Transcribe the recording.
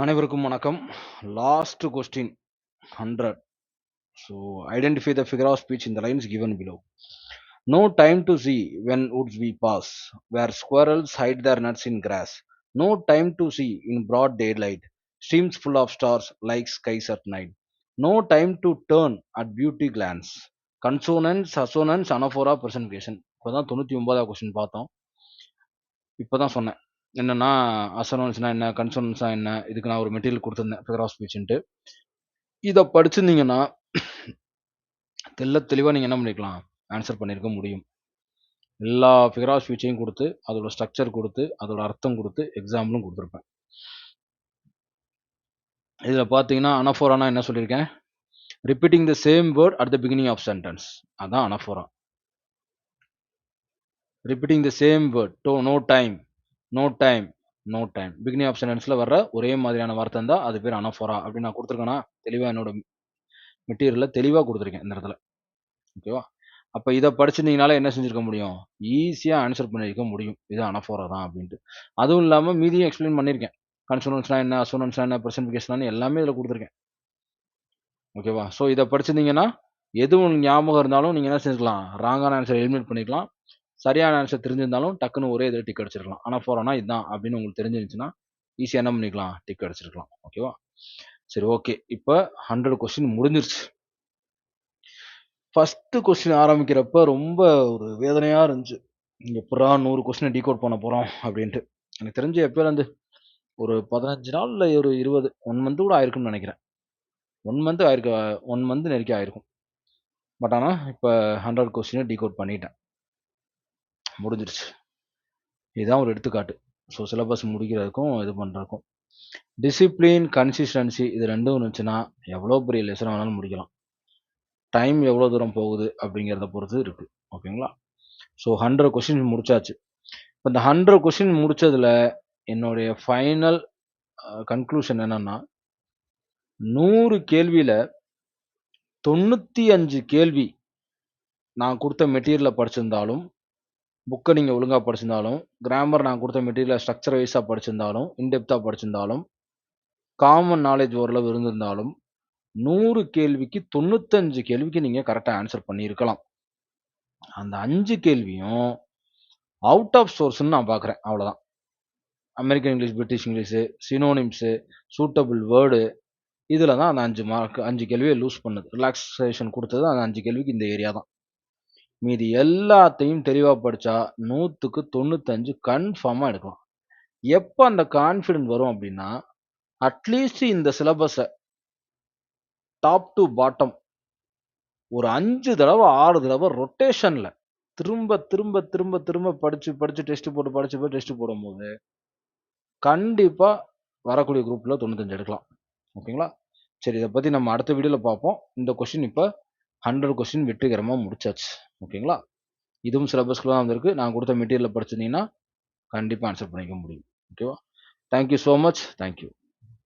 அனைவருக்கும் வணக்கம். Last question 100. So identify the figure of speech in the lines given below. No time to see when woods we pass, where squirrels hide their nuts in grass. No time to see in broad daylight, streams full of stars like skies at night. No time to turn at beauty glance. Consonants, assonance, anaphora, personification. இப்போதான் 99வது question பார்த்தோம். இப்போதான் சொன்னேன். என்னன்னா அசனன்ஸ்னா என்ன, கன்சோனன்ஸ்னா என்ன, இதுக்கு நான் ஒரு மெட்டீரியல் கொடுத்துருந்தேன் ஃபிகர் ஆஃப் ஸ்பீச்ன்ட்டு. இதை படிச்சிருந்தீங்கன்னா தெளிவாக நீங்கள் என்ன பண்ணிக்கலாம், ஆன்சர் பண்ணியிருக்க முடியும். எல்லா ஃபிகர் ஆஃப் ஸ்பீச்சையும் கொடுத்து அதோட ஸ்ட்ரக்சர் கொடுத்து அதோட அர்த்தம் கொடுத்து எக்ஸாம்பிளும் கொடுத்துருப்பேன். இதில் பார்த்தீங்கன்னா அனஃபோரானா என்ன சொல்லியிருக்கேன், repeating the same word at the beginning of sentence, அதான் anaphora. Repeating the same word, no time, no time, no time, beginning of சென்டென்ஸில் வர்ற ஒரே மாதிரியான வார்த்தை இருந்தால் அது பேர் அனஃபோரா அப்படின்னு நான் கொடுத்துருக்கேன்னா தெளிவாக என்னோட மெட்டீரியலில் தெளிவாக கொடுத்துருக்கேன் இந்த இடத்துல. ஓகேவா? அப்போ இதை படிச்சிருந்தீங்கனால என்ன செஞ்சுருக்க முடியும், ஈஸியாக ஆன்சர் பண்ணியிருக்க முடியும் இது அனஃபோரா தான் அப்படின்ட்டு. அதுவும் இல்லாமல் மீதியும் எக்ஸ்பிளைன் பண்ணியிருக்கேன். கன்சோனன்ஸ்னா என்ன, அசோனன்ஸ்னா என்ன, பிரசன்டிஃபிகேஷன் எல்லாமே இதில் கொடுத்துருக்கேன். ஓகேவா? ஸோ இதை படிச்சிருந்தீங்கன்னா எதுவும் ஞாபகம் இருந்தாலும் நீங்கள் என்ன செஞ்சுக்கலாம், ராங்கான ஆன்சர் எலிமினேட் பண்ணிக்கலாம். சரியான ஆன்சர் தெரிஞ்சிருந்தாலும் டக்குன்னு ஒரே இதில் டிக் அடிச்சிருக்கலாம். அனஃபோரானா இதுதான் அப்படின்னு உங்களுக்கு தெரிஞ்சிருந்துச்சுன்னா ஈஸியாக என்ன பண்ணிக்கலாம், டிக் அடிச்சிருக்கலாம். ஓகேவா? சரி, ஓகே. இப்போ 100 கொஸ்டின் முடிஞ்சிருச்சு. ஃபர்ஸ்ட் கொஸ்டின் ஆரம்பிக்கிறப்ப ரொம்ப ஒரு வேதனையாக இருந்துச்சு. எப்படா 100 கொஸ்டினை டீகோட் பண்ண போகிறோம் அப்படின்ட்டு. எனக்கு தெரிஞ்ச எப்போலேருந்து ஒரு 15 நாள் இல்லை ஒரு 20 1 மந்த் கூட ஆயிருக்குன்னு நினைக்கிறேன். 1 மந்த் ஆயிருக்கு, 1 மந்த் நெருக்கி ஆயிருக்கும். பட் ஆனால் இப்போ 100 கொஸ்டினை டீகோட் பண்ணிட்டேன், முடிஞ்சிருச்சு. இதுதான் ஒரு எடுத்துக்காட்டு. ஸோ சிலபஸ் முடிக்கிறதுக்கும் இது பண்ணுறதுக்கும் டிசிப்ளின், கன்சிஸ்டன்சி இது ரெண்டும் இருந்துச்சுன்னா எவ்வளோ பெரிய லெசன் வேணாலும் முடிக்கலாம். டைம் எவ்வளோ தூரம் போகுது அப்படிங்கிறத பொறுத்து இருக்குது. ஓகேங்களா? ஸோ 100 கொஸ்டின் முடிச்சாச்சு. இப்போ இந்த 100 கொஸ்டின் முடிச்சதில் என்னுடைய ஃபைனல் கன்க்ளூஷன் என்னன்னா, 100 கேள்வியில் 95 கேள்வி நான் கொடுத்த மெட்டீரியலை படிச்சிருந்தாலும், புக்கை நீங்கள் ஒழுங்காக படிச்சிருந்தாலும், கிராமர் நான் கொடுத்த மெட்டீரியலை ஸ்ட்ரக்சர் வைஸாக படிச்சிருந்தாலும், இன்டெப்த்தாக படிச்சிருந்தாலும், காமன் நாலேஜ் ஓரளவு இருந்திருந்தாலும் 100 கேள்விக்கு 95 கேள்விக்கு நீங்கள் கரெக்டாக ஆன்சர் பண்ணியிருக்கலாம். அந்த 5 கேள்வியும் அவுட் ஆஃப் சோர்ஸ்ன்னு நான் பார்க்குறேன். அவ்வளோதான். American English, British English, synonyms, suitable word, இதில் தான் அந்த 5 கேள்வியை லூஸ் பண்ணுது. ரிலாக்ஸேஷன் கொடுத்தது அந்த 5 கேள்விக்கு இந்த ஏரியா தான். மீதி எல்லாத்தையும் தெளிவாக படித்தா 100க்கு 95 கன்ஃபார்மாக எடுக்கலாம். எப்போ அந்த கான்ஃபிடென்ட் வரும் அப்படின்னா, அட்லீஸ்ட் இந்த சிலபஸை டாப் டு பாட்டம் ஒரு 5 தடவை 6 தடவை ரொட்டேஷனில் திரும்ப திரும்ப திரும்ப திரும்ப படித்து டெஸ்ட் போட்டு படித்து டெஸ்ட் போடும்போது கண்டிப்பாக வரக்கூடிய குரூப்பில் 95 எடுக்கலாம். ஓகேங்களா? சரி, இதை பற்றி நம்ம அடுத்த வீடியோவில் பார்ப்போம். இந்த கொஸ்டின் இப்போ 100 கொஸ்டின் வெற்றிகரமாக முடிச்சாச்சு. ஓகேங்களா? இதுவும் சிலபஸ்க்குள்ள தான் வந்திருக்கு. நான் கொடுத்த மெட்டீரியலை படிச்சிருந்தீங்கன்னா கண்டிப்பாக ஆன்சர் பண்ணிக்க முடியும். ஓகேவா? Thank you so much. தேங்க்யூ.